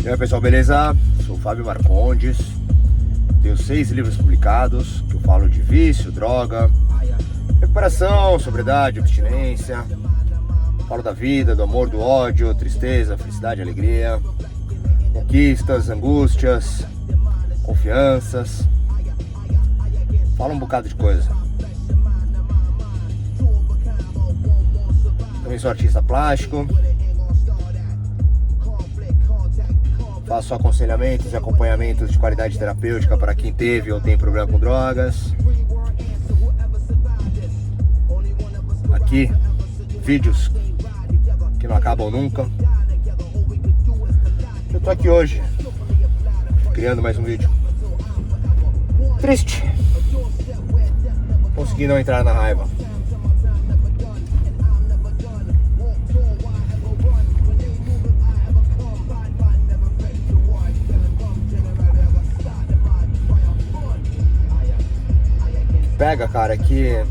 E aí pessoal, beleza? Sou o Fábio Marcondes. Tenho 6 livros publicados que eu falo de vício, droga, recuperação, sobriedade, abstinência. Falo da vida, do amor, do ódio, tristeza, felicidade, alegria, conquistas, angústias, confianças. Falo um bocado de coisa. Também sou artista plástico. Faço aconselhamentos e acompanhamentos de qualidade terapêutica para quem teve ou tem problema com drogas. Aqui, vídeos que não acabam nunca. Eu tô aqui hoje, criando mais um vídeo. Triste. Consegui não entrar na raiva. Pega, cara, que é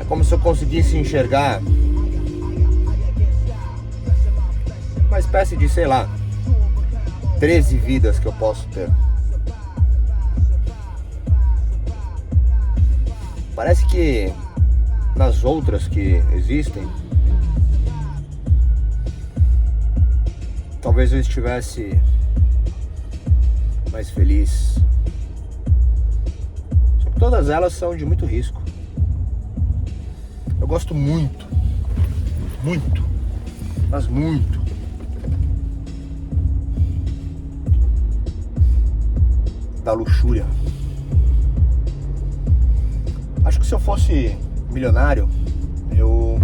como se eu conseguisse enxergar uma espécie de, sei lá, 13 vidas que eu posso ter. Parece que nas outras que existem, talvez eu estivesse mais feliz. Só que todas elas são de muito risco. Eu gosto muito, mas muito da luxúria. Acho que se eu fosse milionário, eu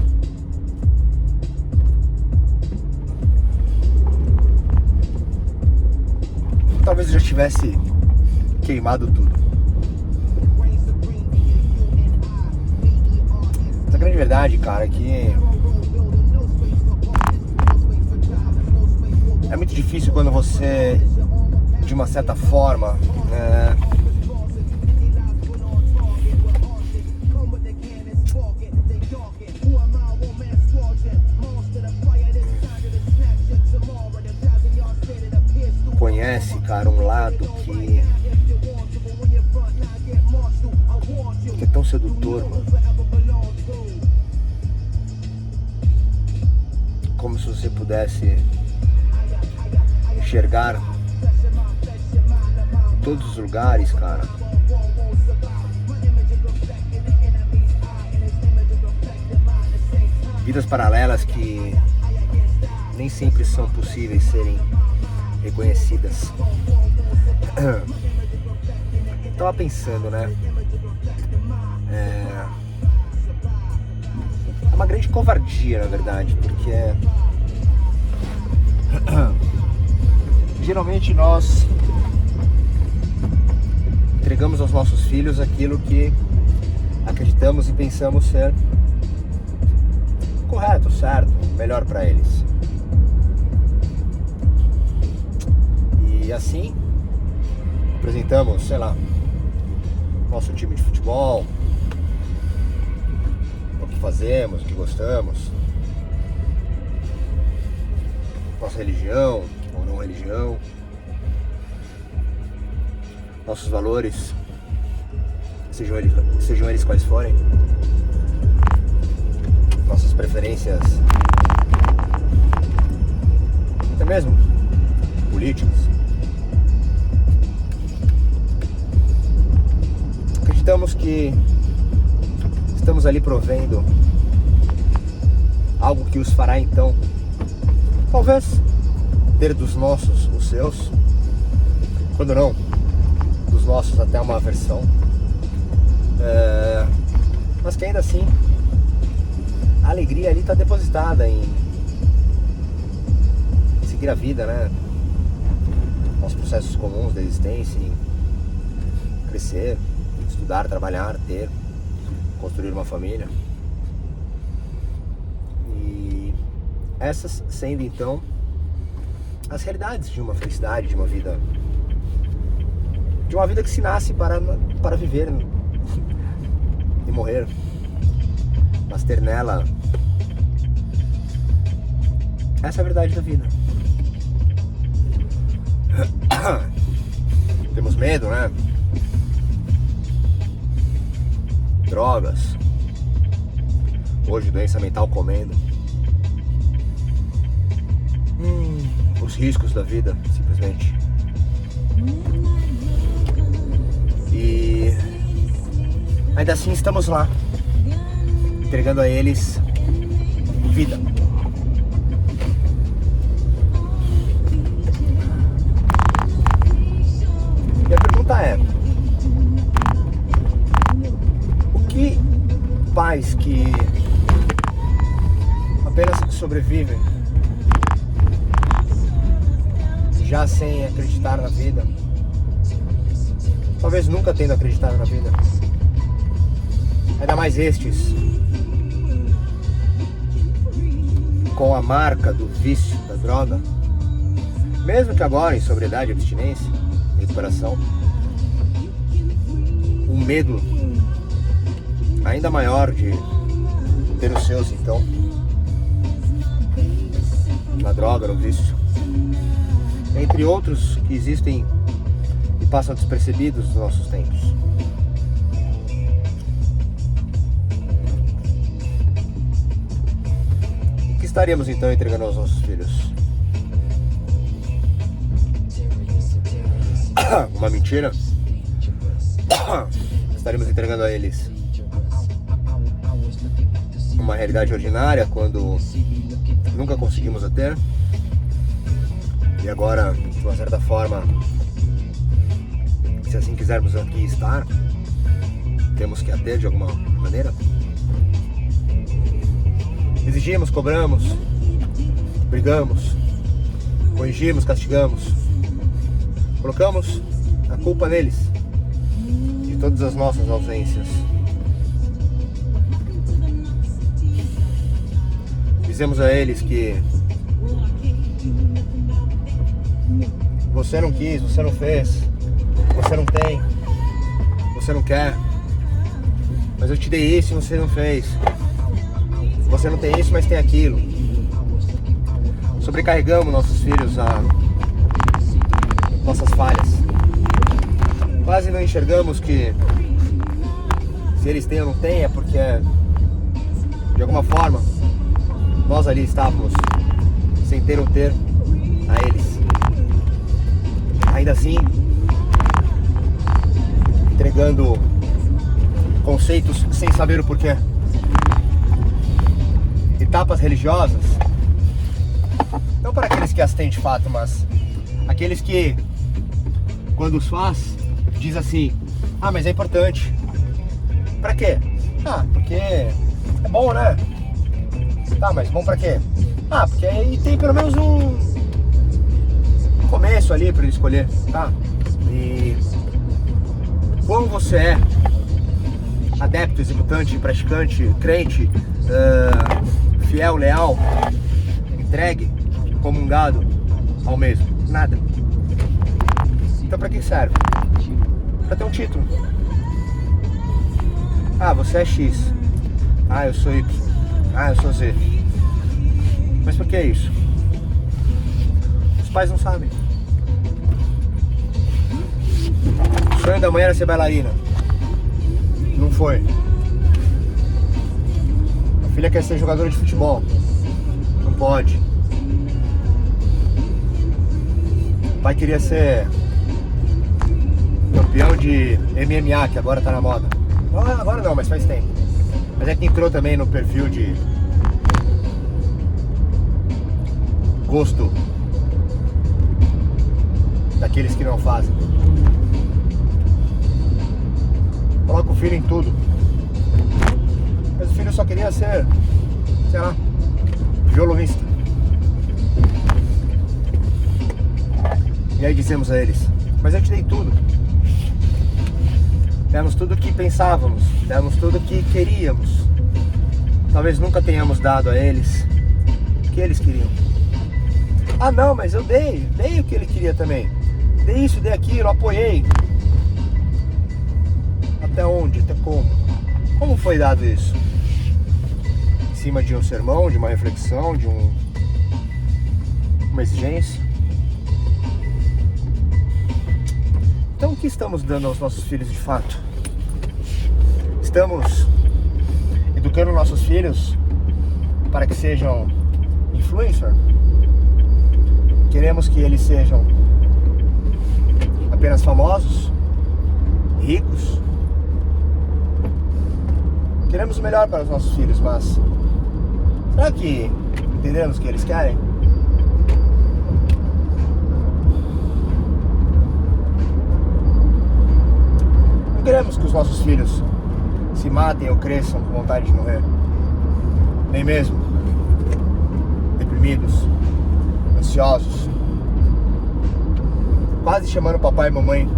talvez eu já tivesse queimado tudo. Mas a grande verdade, cara, é que é muito difícil quando você, de uma certa forma, conhece, cara, um lado que é tão sedutor, mano. Como se você pudesse enxergar em todos os lugares, cara, vidas paralelas que nem sempre são possíveis serem reconhecidas. Tava pensando, né? É uma grande covardia, na verdade, porque geralmente nós entregamos aos nossos filhos aquilo que acreditamos e pensamos ser correto, certo, melhor para eles. E assim apresentamos, sei lá, nosso time de futebol, o que fazemos, o que gostamos, nossa religião ou não religião, nossos valores, sejam eles quais forem, nossas preferências, até mesmo políticas. Acreditamos que estamos ali provendo algo que os fará então, talvez, ter dos nossos os seus, quando não, dos nossos até uma aversão, mas que ainda assim a alegria ali está depositada em seguir a vida, né? Os processos comuns da existência, em crescer, estudar, trabalhar, ter, construir uma família. E essas sendo então as realidades de uma felicidade, de uma vida que se nasce para viver e morrer. mas ter nela essa é a verdade da vida. Temos medo, né? Drogas. Hoje doença mental comendo. Os riscos da vida, simplesmente. E ainda assim estamos lá, entregando a eles vida. E a pergunta é: o que pais que apenas sobrevivem, já sem acreditar na vida, talvez nunca tendo acreditado na vida, ainda mais estes com a marca do vício da droga, mesmo que agora em sobriedade, abstinência, recuperação, um medo ainda maior de ter os seus, então, na droga, no vício, entre outros que existem e passam despercebidos nos nossos tempos. O que estaríamos então entregando aos nossos filhos? Uma mentira? Estaríamos entregando a eles uma realidade ordinária quando nunca conseguimos a ter, e agora, de uma certa forma, se assim quisermos aqui estar, temos que a ter de alguma maneira. Exigimos, cobramos, brigamos, corrigimos, castigamos, colocamos a culpa neles de todas as nossas ausências. Dizemos a eles que você não quis, você não fez, você não tem, você não quer, mas eu te dei isso e você não fez. Você não tem isso, mas tem aquilo. Sobrecarregamos nossos filhos a nossas falhas. Quase não enxergamos que se eles têm ou não têm é porque de alguma forma nós ali estávamos sem ter ou ter a eles. Ainda assim, entregando conceitos sem saber o porquê. Etapas religiosas, não para aqueles que as têm de fato, mas aqueles que, quando os faz, diz assim: ah, mas é importante. Pra quê? Ah, porque é bom, né? Tá, mas bom pra quê? Ah, porque aí tem pelo menos um começo ali pra ele escolher, tá? E como você é adepto, executante, praticante, crente, fiel, leal, entregue, comungado ao mesmo? Nada. Então pra que serve? Pra ter um título. Ah, você é X. Ah, eu sou Y. Ah, eu sou Z. Mas por que isso? Os pais não sabem. O sonho da mãe era ser bailarina. Não foi. A filha quer ser jogadora de futebol. Não pode. O pai queria ser campeão de MMA, que agora tá na moda. Agora não, mas faz tempo. Mas é que entrou também no perfil de gosto daqueles que não fazem. Coloca o filho em tudo. Mas o filho só queria ser, sei lá, violonista. E aí dizemos a eles: mas eu te dei tudo. Demos tudo o que pensávamos, demos tudo o que queríamos. Talvez nunca tenhamos dado a eles o que eles queriam. Ah não, mas eu dei o que ele queria também. Dei isso, dei aquilo, apoiei. Até onde? Até como? Como foi dado isso? cima de um sermão, de uma reflexão, de uma exigência. Então, o que estamos dando aos nossos filhos de fato? Estamos educando nossos filhos para que sejam influencers? Queremos que eles sejam apenas famosos, ricos? Queremos o melhor para os nossos filhos, mas será que entendemos o que eles querem? Não queremos que os nossos filhos se matem ou cresçam com vontade de morrer, nem mesmo deprimidos, ansiosos, quase chamando papai e mamãe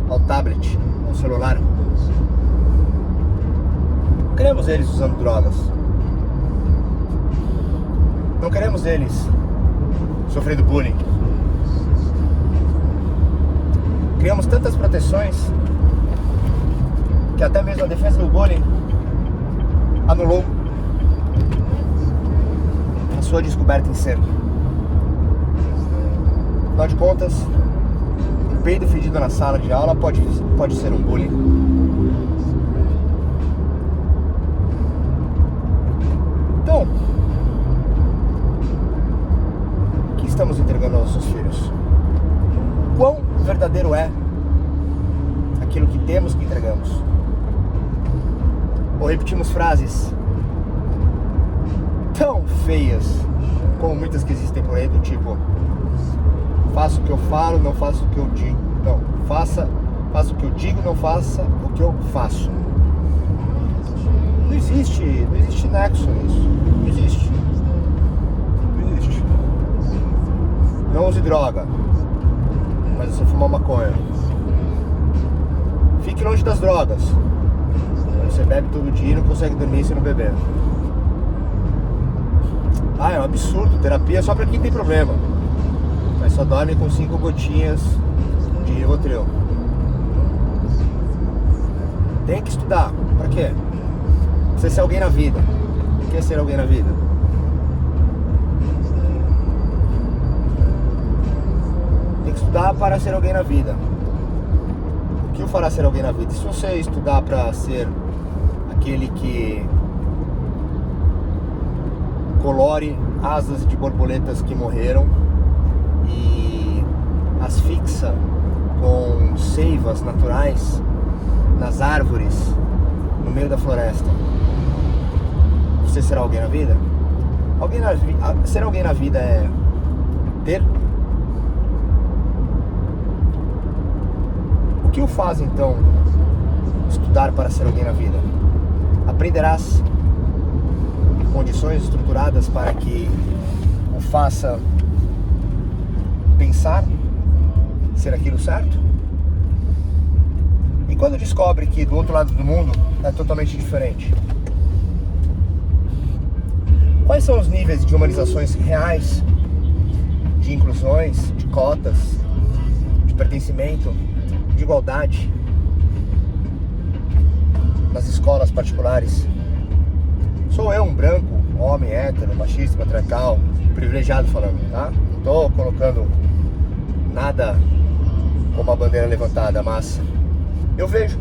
ao tablet, ao celular. Não queremos eles usando drogas. Não queremos eles sofrendo bullying. Criamos tantas proteções que até mesmo a defesa do bullying anulou a sua descoberta em ser. Afinal de contas, um peido fedido na sala de aula pode ser um bullying. Então, o que estamos entregando aos nossos filhos? Quão verdadeiro é aquilo que temos que entregamos? Ou repetimos frases tão feias como muitas que existem por aí, do tipo: faço o que eu falo, não faço o que eu digo. Não, faça o que eu digo, não faça o que eu faço. Não existe nexo nisso. Não existe. Não use droga, mas você fuma maconha. Fique longe das drogas. Você bebe todo dia e não consegue dormir se não beber. É um absurdo. Terapia é só pra quem tem problema, mas só dorme com 5 gotinhas de Rivotril. Tem que estudar. Pra quê? Você ser alguém na vida. O que é ser alguém na vida? Tem que estudar para ser alguém na vida. O que o fará ser alguém na vida? Se você estudar para ser aquele que colore asas de borboletas que morreram e as fixa com seivas naturais nas árvores no meio da floresta, você será alguém na vida? Ser alguém na vida é ter? O que o faz então estudar para ser alguém na vida? Aprenderás condições estruturadas para que o faça pensar ser aquilo certo? E quando descobre que do outro lado do mundo é totalmente diferente? Quais são os níveis de humanizações reais, de inclusões, de cotas, de pertencimento, de igualdade nas escolas particulares? Sou eu, um branco, homem, hétero, machista, patriarcal, privilegiado falando, tá? Não tô colocando nada como a bandeira levantada, mas eu vejo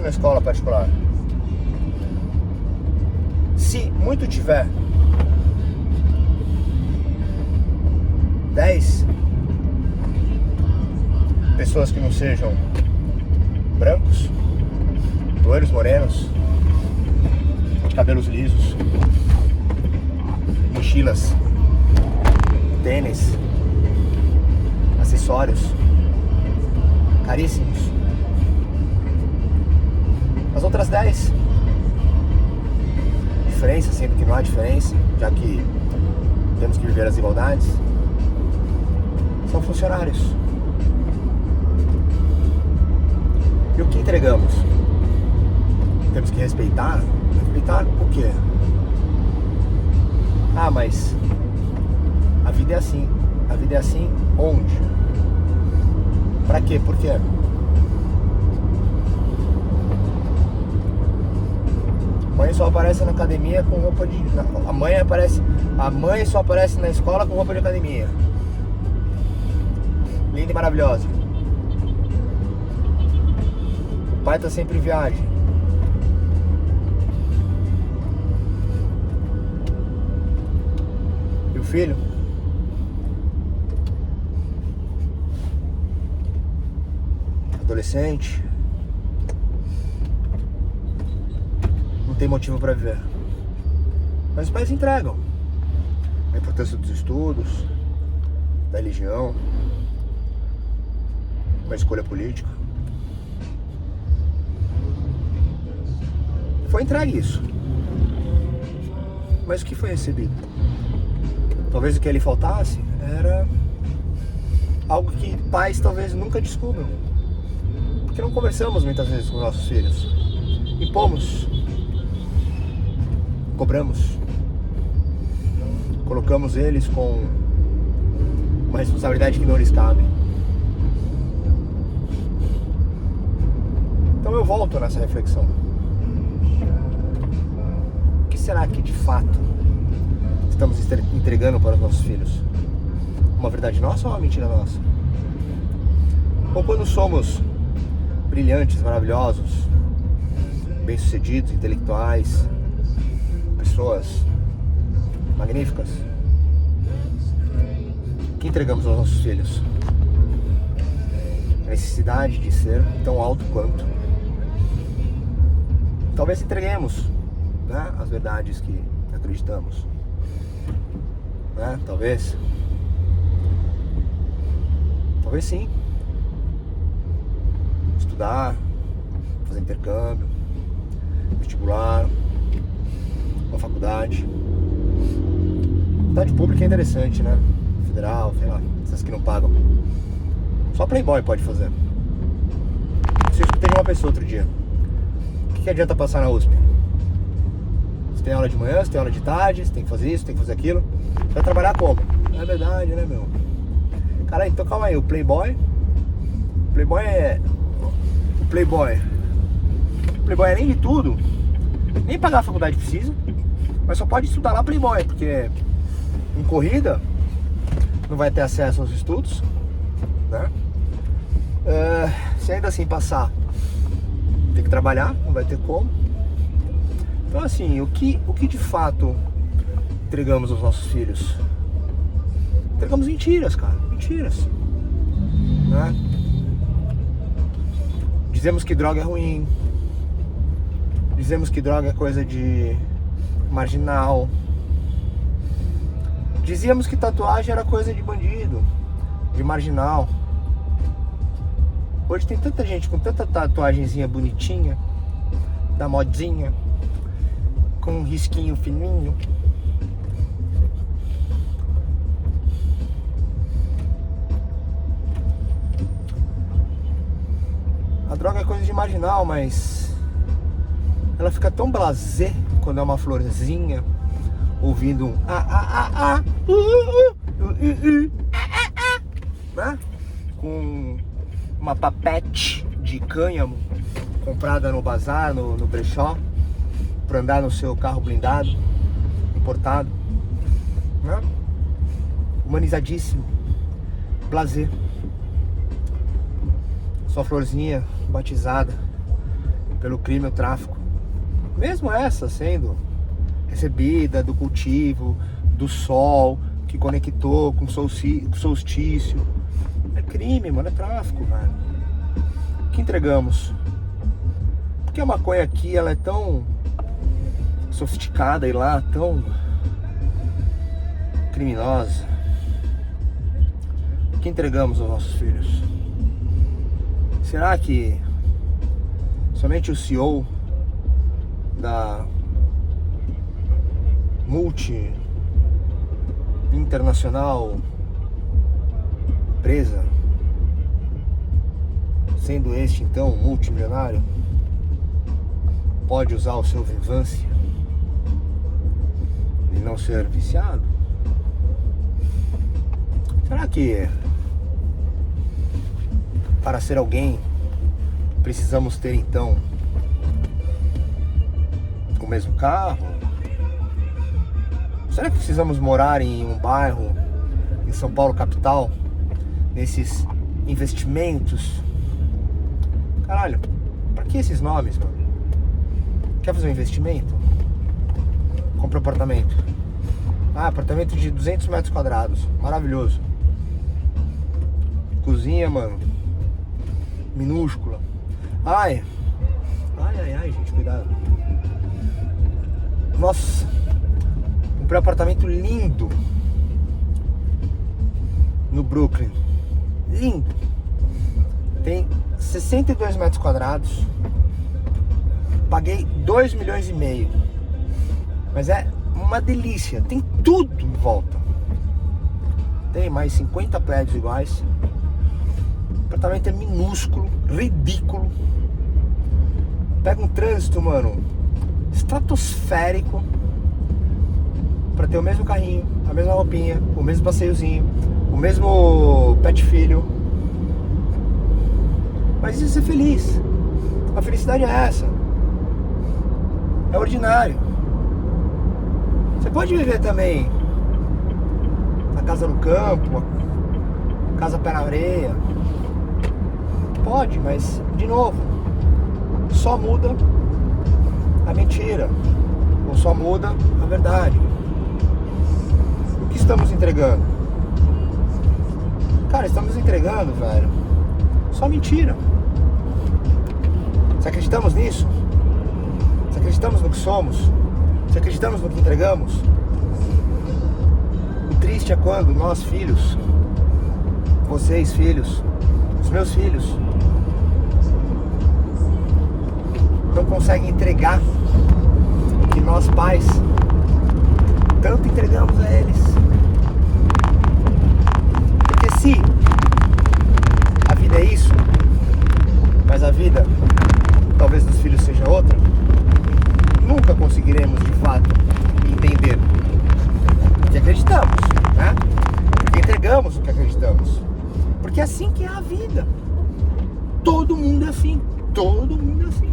na escola particular. Se muito tiver 10 pessoas que não sejam brancos, loiros, morenos, de cabelos lisos, mochilas, tênis, acessórios caríssimos, as outras 10, diferença, sendo que não há diferença, já que temos que viver as igualdades, são funcionários. E o que entregamos? Temos que respeitar? Respeitar o quê? Mas a vida é assim. A vida é assim onde? Pra quê? Por quê? Conheço só aparece na academia com roupa de... A mãe só aparece na escola com roupa de academia. Linda e maravilhosa. O pai tá sempre em viagem. E o filho? Adolescente. Não tem motivo para viver. Mas os pais entregam a importância dos estudos, da religião, uma escolha política. Foi entregue isso. Mas o que foi recebido? Talvez o que lhe faltasse era algo que pais talvez nunca descubram. Porque não conversamos muitas vezes com nossos filhos. Impomos. Cobramos. Colocamos eles com uma responsabilidade que não lhes cabe. Então eu volto nessa reflexão. O que será que de fato estamos entregando para os nossos filhos? Uma verdade nossa ou uma mentira nossa? Ou quando somos brilhantes, maravilhosos, bem-sucedidos, intelectuais, pessoas magníficas, o que entregamos aos nossos filhos? A necessidade de ser tão alto quanto. Talvez entreguemos, né, as verdades que acreditamos, né? Talvez sim. Estudar, fazer intercâmbio, vestibular, uma faculdade. Faculdade pública é interessante, né? Federal, sei lá, essas que não pagam. Só Playboy pode fazer. Eu escutei de uma pessoa outro dia. O que adianta passar na USP? Você tem aula de manhã, você tem aula de tarde, você tem que fazer isso, tem que fazer aquilo. Você vai trabalhar como? É verdade, né, meu? Cara, então calma aí, o Playboy é além de tudo, nem pagar a faculdade precisa, mas só pode estudar lá Playboy, porque em corrida não vai ter acesso aos estudos, né? Se ainda assim passar, tem que trabalhar, não vai ter como. Então assim, o que de fato entregamos aos nossos filhos? Entregamos mentiras, cara, mentiras, né? Dizemos que droga é ruim. Dizemos que droga é coisa de marginal. Dizíamos que tatuagem era coisa de bandido, de marginal. Hoje tem tanta gente com tanta tatuagenzinha bonitinha, da modinha, com um risquinho fininho. A droga é coisa de marginal, mas ela fica tão blasé quando é uma florzinha, ouvindo um né? Com uma papete de cânhamo comprada no bazar, no brechó, para andar no seu carro blindado, importado, né? Humanizadíssimo, blasé. Sua florzinha batizada pelo crime e o tráfico, mesmo essa sendo recebida do cultivo, do sol que conectou com o solstício, é crime, mano, é tráfico, velho. O que entregamos? Porque a maconha aqui, ela é tão sofisticada e lá tão criminosa. O que entregamos aos nossos filhos? Será que somente o CEO da multi-internacional empresa, sendo este então multimilionário, pode usar o seu vivância e não ser viciado? Será que para ser alguém precisamos ter então uma mesmo carro? Será que precisamos morar em um bairro em São Paulo capital? Nesses investimentos? Caralho, pra que esses nomes, mano? Quer fazer um investimento? Compra um apartamento. Ah, apartamento de 200 metros quadrados. Maravilhoso. Cozinha, mano, minúscula. Ai, gente, cuidado. Nossa, comprei um apartamento lindo no Brooklyn. Lindo. Tem 62 metros quadrados. Paguei 2,5 milhões. Mas é uma delícia. Tem tudo em volta. Tem mais 50 prédios iguais. O apartamento é minúsculo, ridículo. Pega um trânsito, mano, estratosférico, pra ter o mesmo carrinho, a mesma roupinha, o mesmo passeiozinho, o mesmo pet filho. Mas isso é ser feliz. A felicidade é essa. É ordinário. Você pode viver também na casa no campo, casa pé na areia. Pode, mas, de novo, só muda a mentira, ou só muda a verdade. O que estamos entregando? Cara, estamos entregando, velho, só mentira. Se acreditamos nisso, se acreditamos no que somos, se acreditamos no que entregamos, o triste é quando nós, filhos, vocês, filhos, os meus filhos, não conseguem entregar o que nós, pais, tanto entregamos a eles. Porque se a vida é isso, mas a vida talvez dos filhos seja outra, nunca conseguiremos de fato entender o que acreditamos, né? Porque entregamos o que acreditamos. Porque é assim que é a vida. Todo mundo é assim. Todo mundo é assim.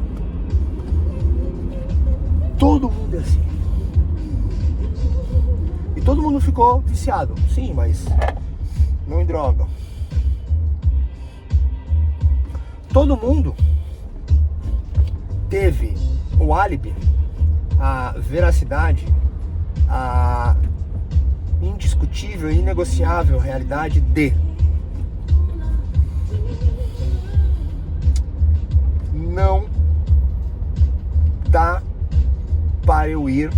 Todo mundo é assim. E todo mundo ficou viciado. Sim, mas não em droga. Todo mundo teve o álibi, a veracidade, a indiscutível e inegociável realidade de não dá para eu ir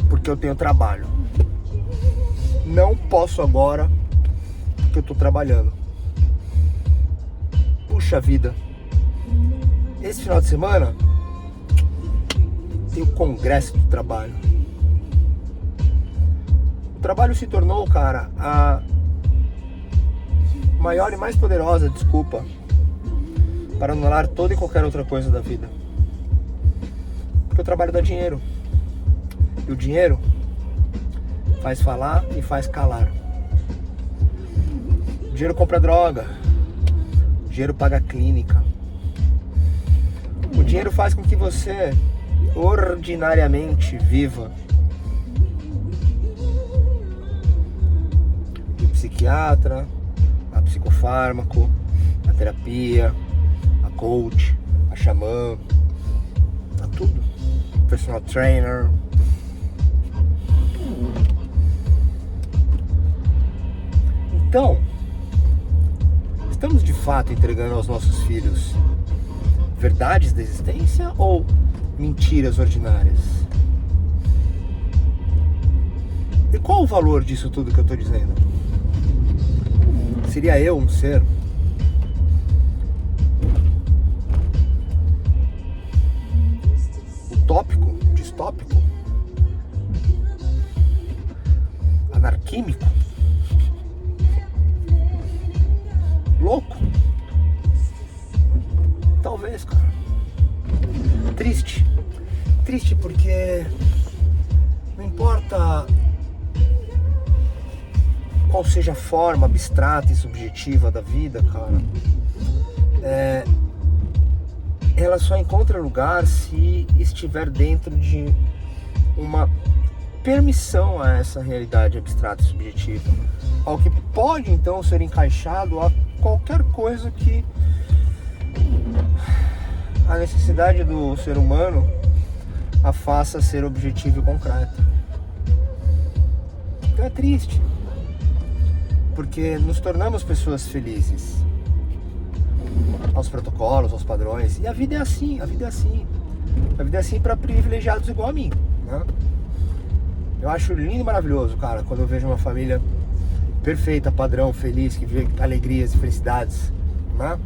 porque eu tenho trabalho. Não posso agora porque eu tô trabalhando. Puxa vida. Esse final de semana tem o congresso do trabalho. O trabalho se tornou, cara, a maior e mais poderosa desculpa para anular toda e qualquer outra coisa da vida. Porque o trabalho dá dinheiro. E o dinheiro faz falar e faz calar. O dinheiro compra droga. O dinheiro paga clínica. O dinheiro faz com que você ordinariamente viva. O psiquiatra, a psicofármaco, a terapia, a coach, a xamã, a tudo. Personal trainer. Então, estamos de fato entregando aos nossos filhos verdades da existência ou mentiras ordinárias? E qual o valor disso tudo que eu estou dizendo? Seria eu um ser utópico, distópico, anarquímico, louco? Talvez, cara. Triste. Triste porque não importa qual seja a forma abstrata e subjetiva da vida, cara. ela só encontra lugar se estiver dentro de uma permissão a essa realidade abstrata e subjetiva, ao que pode então ser encaixado a qualquer coisa que a necessidade do ser humano a faça ser objetivo e concreto. Então é triste, porque nos tornamos pessoas felizes aos protocolos, aos padrões, e a vida é assim, a vida é assim. A vida é assim para privilegiados igual a mim, né? Eu acho lindo e maravilhoso, cara, quando eu vejo uma família perfeita, padrão, feliz, que vê alegrias e felicidades, né?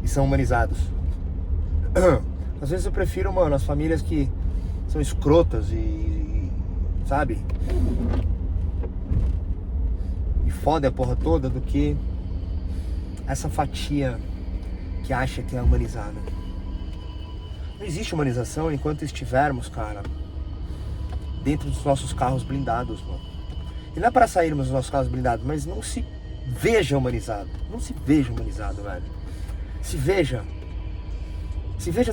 E são humanizados. Às vezes eu prefiro, mano, as famílias que são escrotas e sabe? E fodem a porra toda, do que essa fatia que acha que é humanizada. Não existe humanização enquanto estivermos, cara, dentro dos nossos carros blindados, mano. E não é para sairmos dos nossos carros blindados, mas não se veja humanizado. Não se veja humanizado, velho. Se veja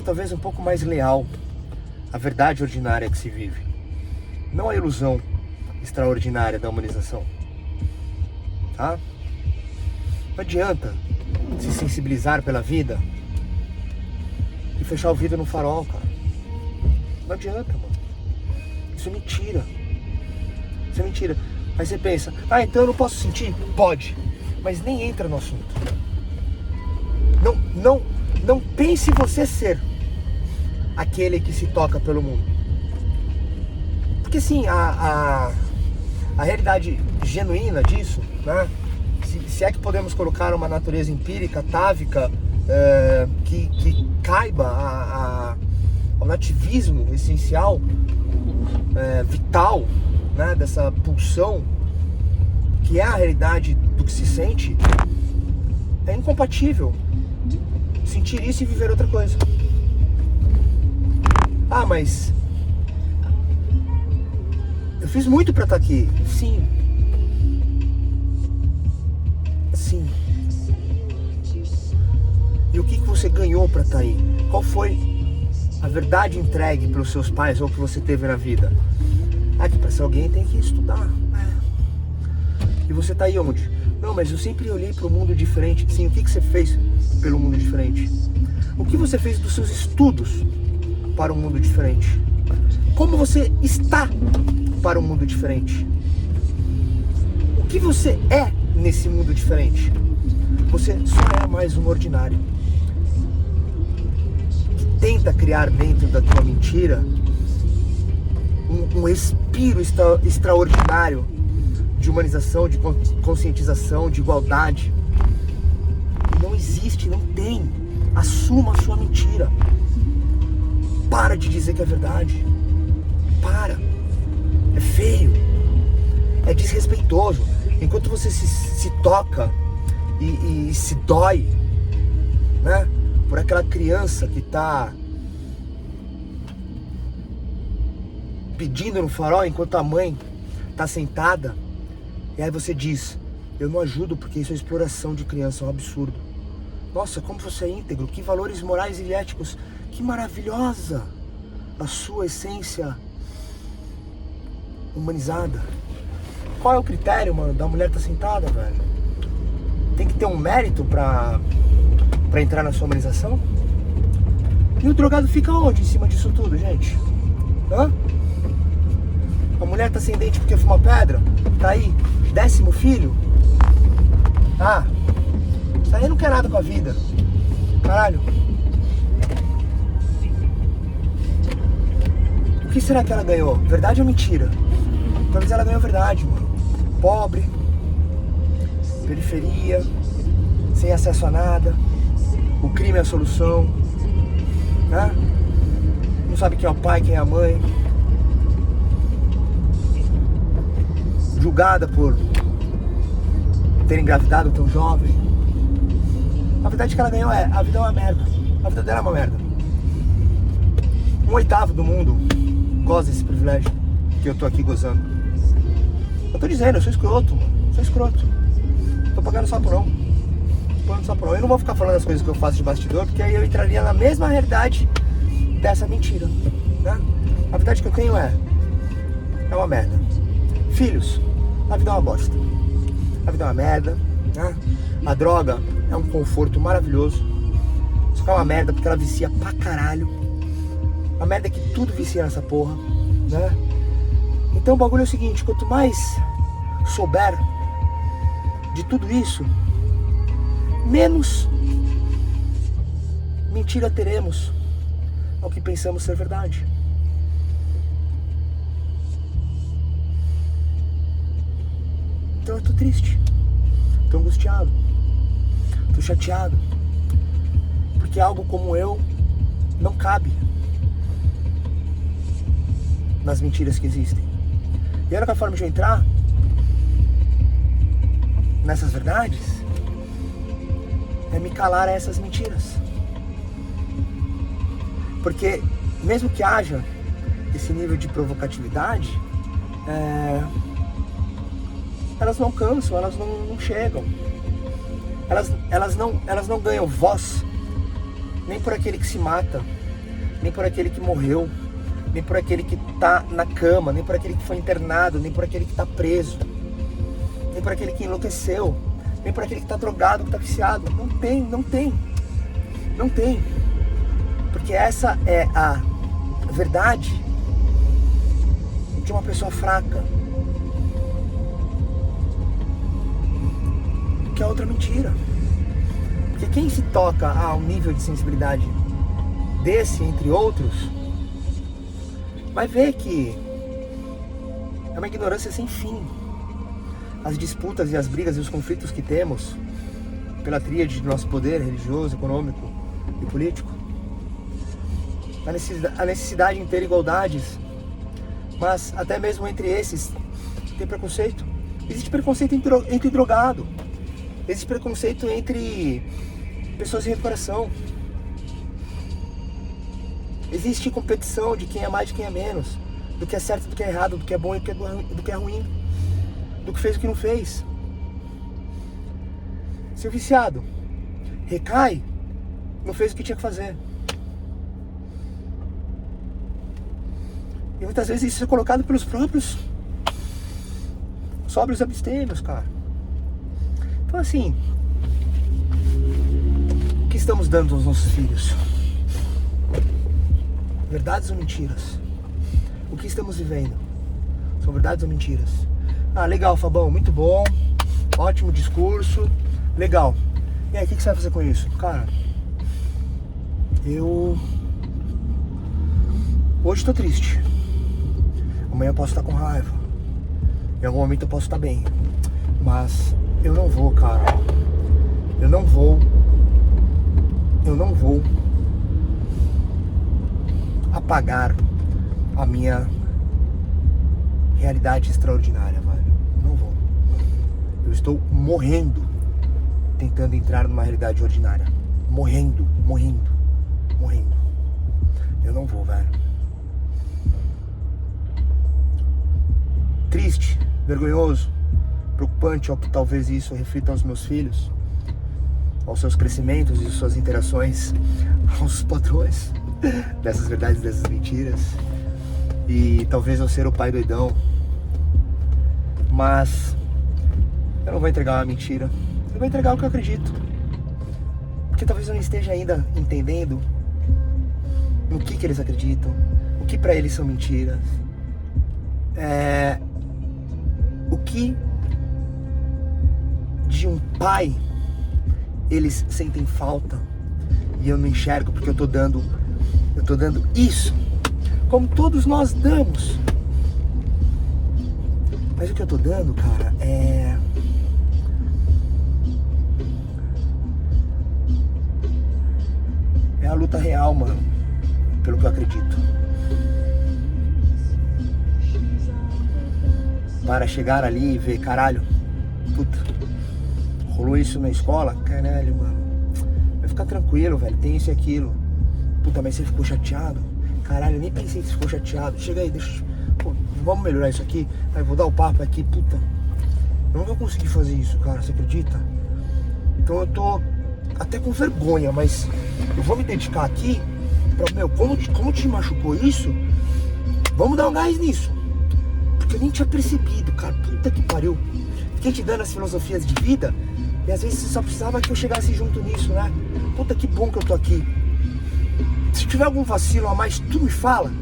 talvez um pouco mais leal à verdade ordinária que se vive. Não à ilusão extraordinária da humanização. Tá? Não adianta se sensibilizar pela vida e fechar o vidro no farol, cara. Não adianta, mano. Isso é mentira. Isso é mentira. Aí você pensa, então eu não posso sentir? Pode. Mas nem entra no assunto. Não pense você ser aquele que se toca pelo mundo. Porque assim, a realidade genuína disso, né? Se é que podemos colocar uma natureza empírica, atávica, que caiba ao nativismo essencial, vital, né, dessa pulsão, que é a realidade do que se sente, é incompatível sentir isso e viver outra coisa. Mas eu fiz muito pra estar aqui. Sim. Sim. E o que você ganhou pra estar aí? Qual foi a verdade entregue pelos seus pais ou que você teve na vida? Que pra ser alguém tem que estudar. E você tá aí onde? Não, mas eu sempre olhei pro mundo diferente. Sim, o que você fez pelo mundo diferente? O que você fez dos seus estudos para um mundo diferente? Como você está para um mundo diferente? O que você é nesse mundo diferente? Você só é mais um ordinário que tenta criar dentro da tua mentira um respiro extraordinário de humanização, de conscientização, de igualdade. Não existe, não tem. Assuma a sua mentira. Para de dizer que é verdade. Para. É feio. É desrespeitoso. Enquanto você se toca e se dói, né, por aquela criança que está pedindo no farol enquanto a mãe está sentada, e aí você diz, eu não ajudo porque isso é exploração de criança, é um absurdo. Nossa, como você é íntegro, que valores morais e éticos, que maravilhosa a sua essência humanizada. Qual é o critério, mano, da mulher estar sentada, velho? Tem que ter um mérito pra entrar na sua humanização? E o drogado fica onde em cima disso tudo, gente? A mulher tá sem dente porque fuma pedra? Tá aí, 10º filho? Isso aí não quer nada com a vida. Caralho. O que será que ela ganhou? Verdade ou mentira? Talvez ela ganhou verdade, mano. Pobre, periferia, sem acesso a nada, o crime é a solução, né? Não sabe quem é o pai, quem é a mãe, julgada por ter engravidado tão jovem. A verdade que ela ganhou a vida é uma merda. A vida dela é uma merda. 1/8 do mundo goza desse privilégio que eu tô aqui gozando. Eu tô dizendo, eu sou escroto, mano. Sou escroto. Não tô pagando sapo não. preocupando só por um. Eu não vou ficar falando as coisas que eu faço de bastidor, porque aí eu entraria na mesma realidade dessa mentira, né? A verdade que eu tenho é uma merda. Filhos, a vida é uma bosta. A vida é uma merda, né? A droga é um conforto maravilhoso. Só que é uma merda porque ela vicia pra caralho. A merda é que tudo vicia nessa porra, né? Então o bagulho é o seguinte, quanto mais souber de tudo isso, menos mentira teremos ao que pensamos ser verdade. Então eu tô triste, tô angustiado, tô chateado, porque algo como eu não cabe nas mentiras que existem. E a única forma de eu entrar nessas verdades é me calar a essas mentiras. Porque mesmo que haja esse nível de provocatividade, elas não alcançam, elas não chegam. Elas não ganham voz, nem por aquele que se mata, nem por aquele que morreu, nem por aquele que está na cama, nem por aquele que foi internado, nem por aquele que está preso, nem por aquele que enlouqueceu, nem por aquele que está drogado, que está viciado. Não tem. Porque essa é a verdade de uma pessoa fraca, que é outra mentira. Porque quem se toca a um nível de sensibilidade desse, entre outros, vai ver que é uma ignorância sem fim. As disputas e as brigas e os conflitos que temos pela tríade do nosso poder religioso, econômico e político, a necessidade de ter igualdades, mas até mesmo entre esses tem preconceito. Existe preconceito entre drogado, existe preconceito entre pessoas em recuperação, existe competição de quem é mais e quem é menos, do que é certo, do que é errado, do que é bom e do que é ruim, do que fez e do que não fez. Se o viciado recai, não fez o que tinha que fazer. E muitas vezes isso é colocado pelos próprios sóbrios abstêmios, cara. Então assim, o que estamos dando aos nossos filhos? Verdades ou mentiras? O que estamos vivendo? São verdades ou mentiras? Ah, legal, Fabão, muito bom. Ótimo discurso. Legal. E aí, o que você vai fazer com isso? Cara, hoje tô triste. Amanhã eu posso estar com raiva. Em algum momento eu posso estar bem. Mas eu não vou, cara. Eu não vou apagar a minha realidade extraordinária, velho. Não vou. Eu estou morrendo tentando entrar numa realidade ordinária. Morrendo. Eu não vou, velho. Triste, vergonhoso, preocupante ao que talvez isso reflita aos meus filhos, aos seus crescimentos e suas interações, aos padrões dessas verdades, dessas mentiras. E talvez eu ser o pai doidão, mas eu não vou entregar uma mentira, eu vou entregar o que eu acredito, porque talvez eu não esteja ainda entendendo no que eles acreditam, o que pra eles são mentiras, o que de um pai eles sentem falta e eu não enxergo, porque eu tô dando isso, como todos nós damos. Mas o que eu tô dando, cara, é a luta real, mano, pelo que eu acredito. Para chegar ali e ver, caralho, puta, rolou isso na escola, caralho, mano, vai ficar tranquilo, velho, tem isso e aquilo. Puta, mas você ficou chateado? Caralho, eu nem pensei que você ficou chateado. Chega aí, deixa, pô, vamos melhorar isso aqui. Aí vou dar o papo aqui, puta, eu nunca consegui fazer isso, cara, você acredita? Então eu tô até com vergonha, mas eu vou me dedicar aqui pra, meu, como te machucou isso, vamos dar um gás nisso. Porque eu nem tinha percebido, cara, puta que pariu. Fiquei te dando as filosofias de vida e às vezes você só precisava que eu chegasse junto nisso, né? Puta que bom que eu tô aqui. Se tiver algum vacilo a mais, tu me fala.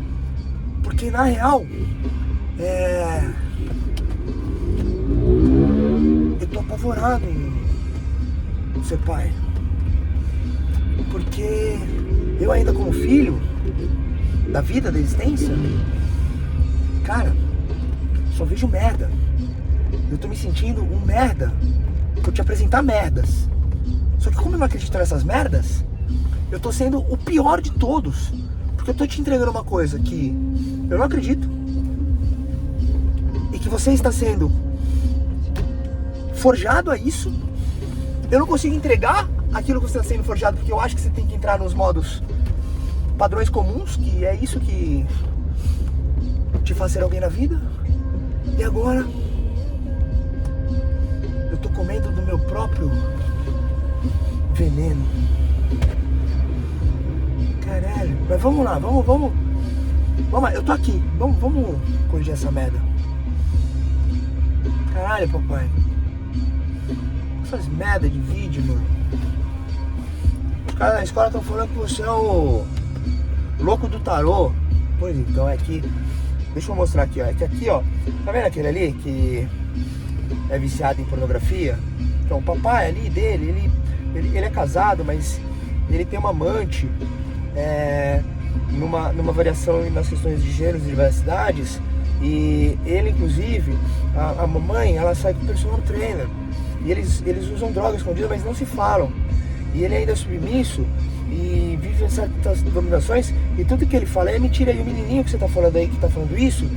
Porque na real, eu tô apavorado em ser pai. Porque eu ainda como filho da vida, da existência, cara, só vejo merda. Eu tô me sentindo um merda por te apresentar merdas. Só que como eu não acredito nessas merdas, eu tô sendo o pior de todos. Porque eu tô te entregando uma coisa que eu não acredito. E que você está sendo forjado a isso. Eu não consigo entregar aquilo que você está sendo forjado, porque eu acho que você tem que entrar nos modos padrões comuns, que é isso que te faz ser alguém na vida. E agora eu tô comendo do meu próprio veneno. Caralho, mas vamos lá, vamos lá, eu tô aqui, vamos corrigir essa merda. Caralho, papai, essas merda de vídeo, mano. Os caras da escola estão falando que você é o louco do tarô. Pois então, é que, deixa eu mostrar aqui, ó, é que aqui, ó, tá vendo aquele ali que é viciado em pornografia? Então, o papai ali dele, ele é casado, mas ele tem uma amante, numa variação nas questões de gêneros e diversidades. E ele, inclusive, a mamãe, ela sai com o personal trainer. E eles usam drogas escondidas, mas não se falam. E ele ainda é submisso e vive certas dominações. E tudo que ele fala é mentira. E o menininho que você tá falando aí, que tá falando isso,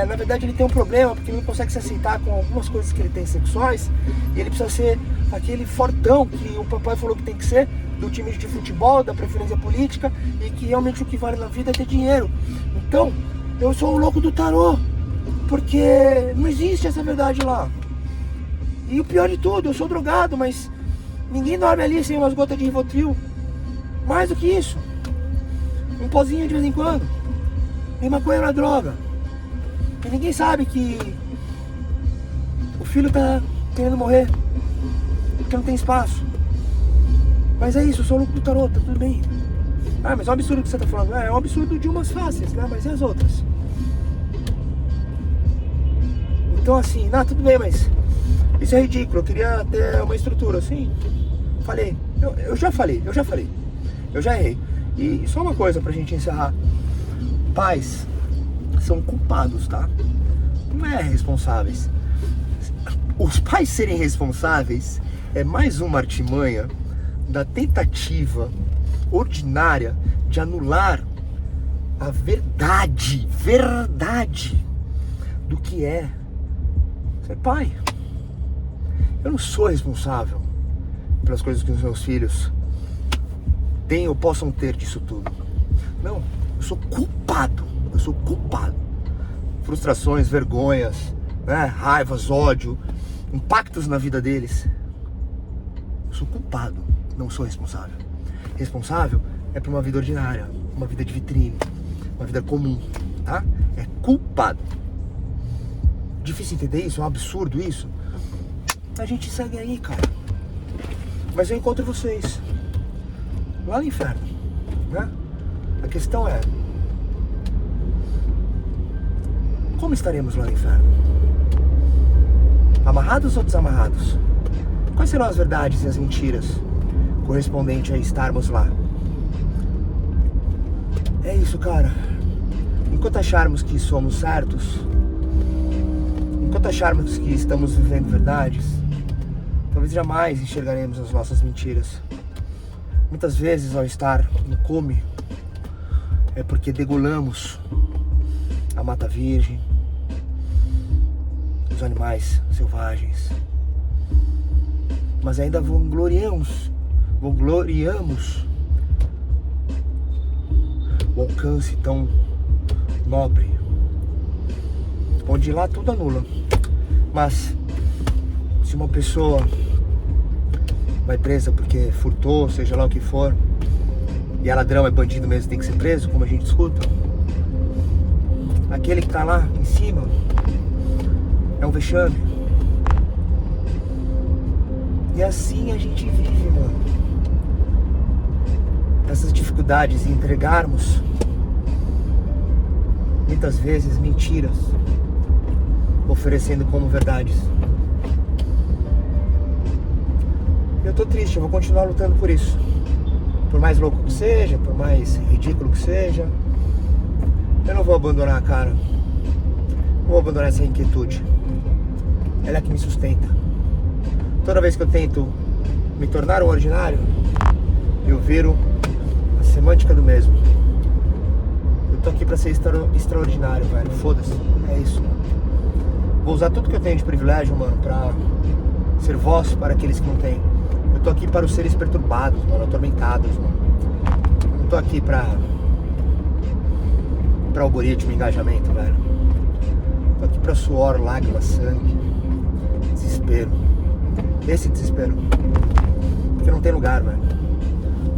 na verdade ele tem um problema, porque ele não consegue se aceitar com algumas coisas que ele tem sexuais. E ele precisa ser aquele fortão que o papai falou que tem que ser, do time de futebol, da preferência política, e que realmente o que vale na vida é ter dinheiro. Então, eu sou o louco do tarô, porque não existe essa verdade lá. E o pior de tudo, eu sou drogado, mas ninguém dorme ali sem umas gotas de Rivotril. Mais do que isso, um pozinho de vez em quando. E maconha na droga. E ninguém sabe que o filho tá querendo morrer, porque não tem espaço. Mas é isso, eu sou o louco do tarô, tá tudo bem. Ah, mas é um absurdo que você tá falando. É um absurdo de umas faces, né? Mas e as outras? Então assim, tudo bem, mas isso é ridículo. Eu queria ter uma estrutura, assim. Falei, eu já falei. Eu já errei. E só uma coisa pra gente encerrar. Pais são culpados, tá? Não é responsáveis. Os pais serem responsáveis é mais uma artimanha da tentativa ordinária de anular a verdade do que é ser pai. Eu não sou responsável pelas coisas que os meus filhos têm ou possam ter disso tudo. Não, eu sou culpado. Frustrações, vergonhas, né, raivas, ódio, impactos na vida deles. Eu sou culpado, não sou responsável. Responsável é por uma vida ordinária, uma vida de vitrine, uma vida comum, tá? É culpado. Difícil entender isso? É um absurdo isso? A gente segue aí, cara. Mas eu encontro vocês lá no inferno, né? A questão é: como estaremos lá no inferno? Amarrados ou desamarrados? Quais serão as verdades e as mentiras correspondentes a estarmos lá? É isso, cara. Enquanto acharmos que somos certos, enquanto acharmos que estamos vivendo verdades, talvez jamais enxergaremos as nossas mentiras. Muitas vezes, ao estar no cume, é porque degolamos a mata virgem, os animais selvagens, mas ainda vangloriamos o alcance tão nobre, onde lá tudo anula. Mas se uma pessoa vai presa porque furtou, seja lá o que for, e é ladrão, é bandido mesmo, tem que ser preso, como a gente escuta. Aquele que tá lá em cima é um vexame. E assim a gente vive, mano. Essas dificuldades em entregarmos muitas vezes mentiras, oferecendo como verdades. Eu tô triste, eu vou continuar lutando por isso. Por mais louco que seja, por mais ridículo que seja, eu não vou abandonar, cara. Não vou abandonar essa inquietude. Ela é que me sustenta. Toda vez que eu tento me tornar um ordinário, eu viro a semântica do mesmo. Eu tô aqui pra ser extraordinário, velho. Foda-se, é isso. Vou usar tudo que eu tenho de privilégio, mano, pra ser voz para aqueles que não têm. Eu tô aqui para os seres perturbados, mano, atormentados, mano. Eu não tô aqui pra algoritmo, engajamento, velho. Tô aqui pra suor, lágrimas, sangue, desespero. Esse desespero. Porque não tem lugar, velho.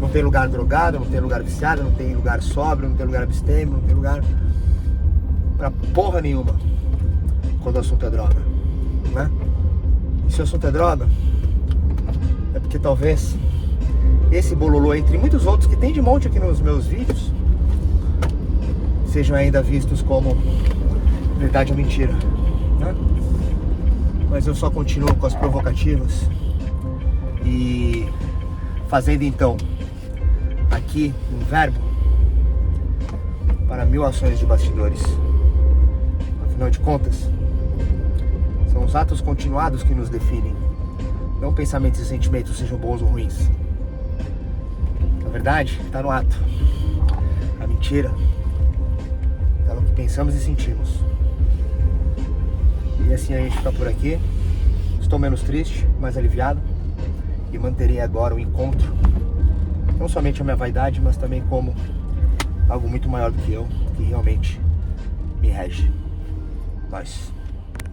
Não tem lugar drogado, não tem lugar viciado, não tem lugar sóbrio, não tem lugar abstêmio, não tem lugar pra porra nenhuma quando o assunto é droga, né? E se o assunto é droga, é porque talvez esse bololô, entre muitos outros que tem de monte aqui nos meus vídeos, sejam ainda vistos como verdade ou mentira, né? Mas eu só continuo com as provocativas e fazendo então aqui um verbo para 1000 ações de bastidores. Afinal de contas, são os atos continuados que nos definem, não pensamentos e sentimentos, sejam bons ou ruins. A verdade está no ato, a mentira está no que pensamos e sentimos. E assim a gente fica por aqui. Estou menos triste, mais aliviado, e manterei agora o encontro, não somente a minha vaidade, mas também como algo muito maior do que eu, que realmente me rege. Nós.